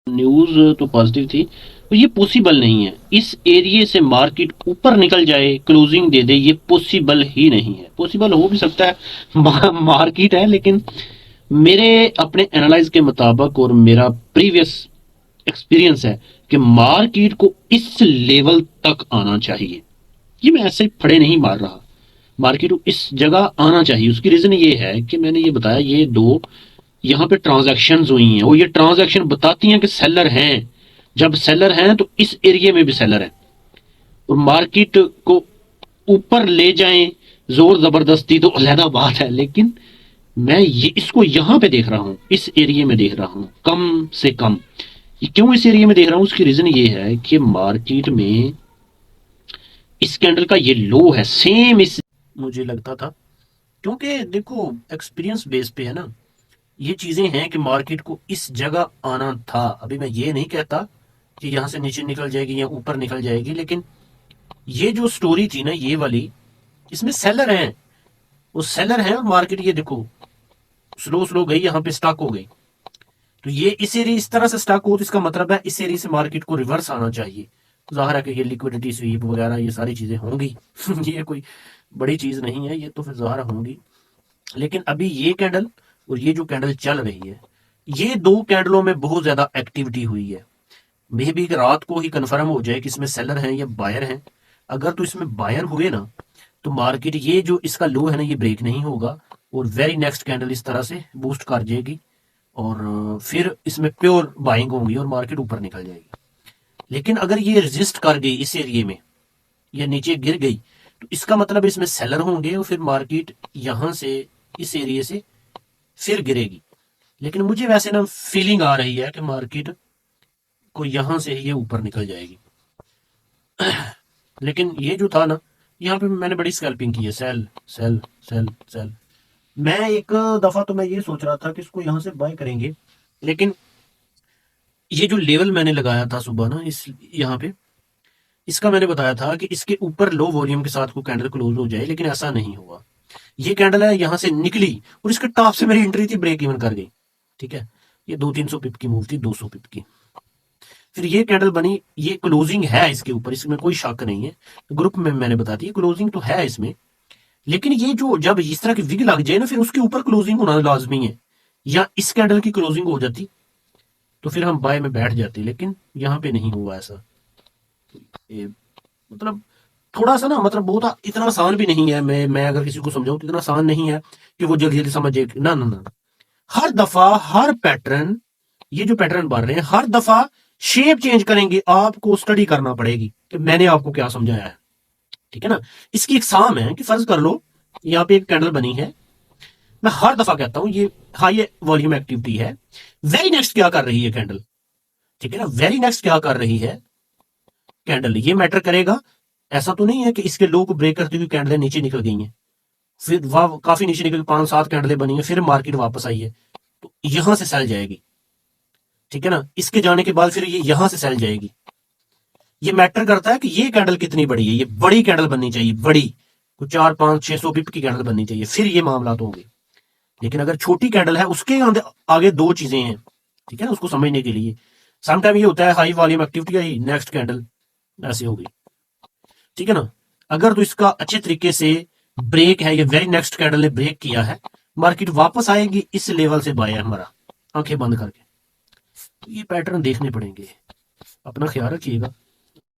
News तो positive थी, तो ये पॉसिबल नहीं है। इस एरिये से मार्केट ऊपर निकल जाए, क्लोजिंग दे दे, ये पॉसिबल ही नहीं है। पॉसिबल हो भी सकता है, मार्केट है, लेकिन मेरे अपने एनालाइज के मुताबिक और मेरा प्रीवियस एक्सपीरियंस है कि मार्केट को इस लेवल तक आना चाहिए। ये मैं ऐसे फड़े नहीं मार रहा। मार्केट को इस जगह आना चाहिए। उसकी रीजन ये है कि मैंने ये बताया, ये दो यहाँ पे ट्रांजैक्शंस हुई हैं और ये ट्रांजैक्शन बताती हैं कि सेलर हैं। जब सेलर हैं तो इस एरिया में भी सेलर है, और मार्केट को ऊपर ले जाएं जोर जबरदस्ती तो अलहदा बात है, लेकिन मैं ये इसको यहाँ पे देख रहा हूँ, इस एरिया में देख रहा हूँ कम से कम। ये क्यों इस एरिया में देख रहा हूँ, उसकी रीजन ये है कि मार्केट में इस कैंडल का ये लो है, सेम इस मुझे लगता था, क्योंकि देखो एक्सपीरियंस बेस पे है ना, ये चीजें हैं कि मार्केट को इस जगह आना था। अभी मैं ये नहीं कहता कि यहां से नीचे निकल जाएगी या ऊपर निकल जाएगी, लेकिन ये जो स्टोरी थी ना ये वाली, इसमें सेलर हैं, वो सेलर हैं, और मार्केट ये देखो स्लो स्लो गई, यहाँ पे स्टक हो गई। तो ये इस एरिया इस तरह से स्टक हो, तो इसका मतलब है इस एरिया से मार्केट को रिवर्स आना चाहिए। जाहिर है कि ये लिक्विडिटी स्वीप वगैरह ये सारी चीजें होंगी। ये कोई बड़ी चीज नहीं है, ये तो फिर जाहिर होंगी। लेकिन अभी ये कैंडल और ये जो कैंडल चल रही है, ये दो कैंडलों में बहुत ज्यादा एक्टिविटी हुई है। मे बी रात को ही कंफर्म हो जाए कि इसमें सेलर हैं या बायर हैं। अगर तो इसमें बायर हुए ना, तो मार्केट ये जो इसका लो है ना ये ब्रेक नहीं होगा, और वेरी नेक्स्ट कैंडल इस तरह से बूस्ट कर जाएगी, और फिर इसमें प्योर बाइंग होगी और मार्केट ऊपर निकल जाएगी। लेकिन अगर ये रेजिस्ट कर गई इस एरिए में या नीचे गिर गई, तो इसका मतलब इसमें सेलर होंगे, और फिर मार्केट यहां से इस एरिए से फिर गिरेगी। लेकिन मुझे वैसे ना फीलिंग आ रही है कि मार्केट को यहां से ये ऊपर निकल जाएगी। लेकिन ये जो था ना, यहाँ पे मैंने बड़ी स्कैल्पिंग की है, सेल सेल सेल सेल। मैं एक दफा तो मैं ये सोच रहा था कि इसको यहां से बाय करेंगे, लेकिन ये जो लेवल मैंने लगाया था सुबह ना इस यहाँ पे, इसका मैंने बताया था कि इसके ऊपर लो वॉल्यूम के साथ को कैंडल क्लोज हो जाए, लेकिन ऐसा नहीं हुआ। ये कैंडल है यहां से निकली और इसके टॉप से मेरी एंट्री थी, ब्रेक इवन कर गई। ठीक है, ये 200-300 पिप की मूव थी, 200 पिप की। फिर ये कैंडल बनी, ये क्लोजिंग है इसके ऊपर, इसमें कोई शक नहीं है। ग्रुप में मैंने बता दी क्लोजिंग तो है इसमें, लेकिन ये जो जब इस तरह की विग लग जाए ना, फिर उसके ऊपर क्लोजिंग होना लाजमी है। या इस कैंडल की क्लोजिंग हो जाती तो फिर हम बाय में बैठ जाते, लेकिन यहाँ पे नहीं हुआ ऐसा। ये मतलब थोड़ा सा ना, मतलब बहुत इतना आसान भी नहीं है। मैं अगर किसी को समझाऊं तो इतना आसान नहीं है कि वो जल्दी जल्दी समझ जाए। ना ना ना, हर दफा हर पैटर्न, ये जो पैटर्न बन रहे हैं हर दफा शेप चेंज करेंगे, आपको स्टडी करना पड़ेगी कि मैंने आपको क्या समझाया है। ठीक है ना, इसकी एक साम है कि फर्ज कर लो यहाँ पे एक कैंडल बनी है, मैं हर दफा कहता हूं ये हाई वॉल्यूम एक्टिविटी है। वेरी नेक्स्ट क्या कर रही है कैंडल, ठीक है ना, वेरी नेक्स्ट क्या कर रही है कैंडल, ये मैटर करेगा। ऐसा तो नहीं है कि इसके लो को ब्रेक करती हुई कैंडलें नीचे निकल गई हैं, फिर वह काफी नीचे निकल 5-7 कैंडलें बनी है, फिर मार्केट वापस आई है, तो यहां से सेल जाएगी। ठीक है ना, इसके जाने के बाद फिर ये यहां से सेल जाएगी। ये मैटर करता है कि ये कैंडल कितनी बड़ी है, ये बड़ी कैंडल बननी चाहिए, बड़ी कुछ 4-5-600 पिप की कैंडल बननी चाहिए, फिर ये मामला तो होंगे। लेकिन अगर छोटी कैंडल है, उसके आगे दो चीजें हैं, ठीक है ना, उसको समझने के लिए। समटाइम ये होता है हाई वॉल्यूम एक्टिविटी आई, नेक्स्ट कैंडल ऐसे होगी। ठीक है ना, अगर तो इसका अच्छे तरीके से ब्रेक है, ये वेरी नेक्स्ट कैंडल ने ब्रेक किया है, मार्केट वापस आएगी इस लेवल से बाय है हमारा, आंखें बंद करके। तो ये पैटर्न देखने पड़ेंगे। अपना ख्याल रखिएगा।